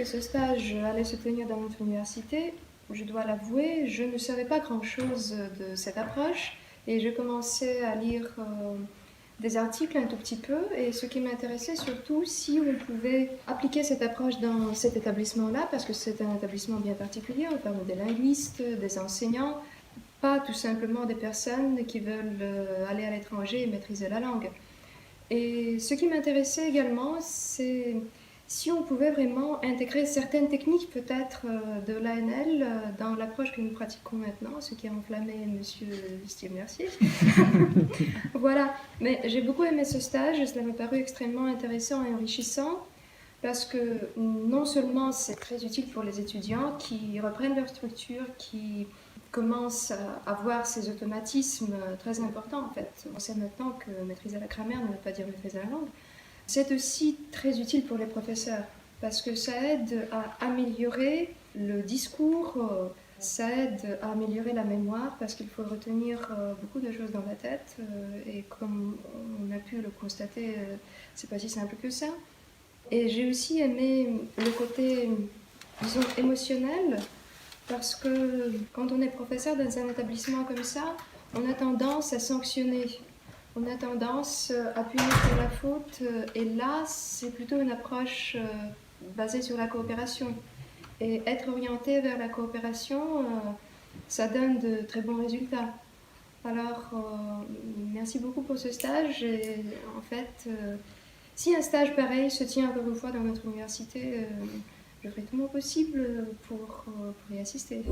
que ce stage allait se tenir dans notre université, je dois l'avouer, je ne savais pas grand-chose de cette approche et je commençais à lire des articles un tout petit peu et ce qui m'intéressait surtout, si on pouvait appliquer cette approche dans cet établissement-là, parce que c'est un établissement bien particulier, on parle des linguistes, des enseignants, pas tout simplement des personnes qui veulent aller à l'étranger et maîtriser la langue. Et ce qui m'intéressait également, c'est si on pouvait vraiment intégrer certaines techniques peut-être de l'ANL dans l'approche que nous pratiquons maintenant, ce qui a enflammé Monsieur Steve Mercier. Voilà, mais j'ai beaucoup aimé ce stage, cela m'a paru extrêmement intéressant et enrichissant parce que non seulement c'est très utile pour les étudiants qui reprennent leur structure, qui commencent à avoir ces automatismes très importants en fait. On sait maintenant que maîtriser la grammaire ne veut pas dire maîtriser la langue. C'est aussi très utile pour les professeurs parce que ça aide à améliorer le discours, ça aide à améliorer la mémoire parce qu'il faut retenir beaucoup de choses dans la tête et comme on a pu le constater, c'est pas si simple que ça. Et j'ai aussi aimé le côté, disons, émotionnel, parce que quand on est professeur dans un établissement comme ça, on a tendance à sanctionner, on a tendance à punir pour la faute, et là, c'est plutôt une approche basée sur la coopération. Et être orienté vers la coopération, ça donne de très bons résultats. Alors, merci beaucoup pour ce stage. Et en fait, si un stage pareil se tient encore une fois dans notre université, je ferai tout mon possible pour y assister.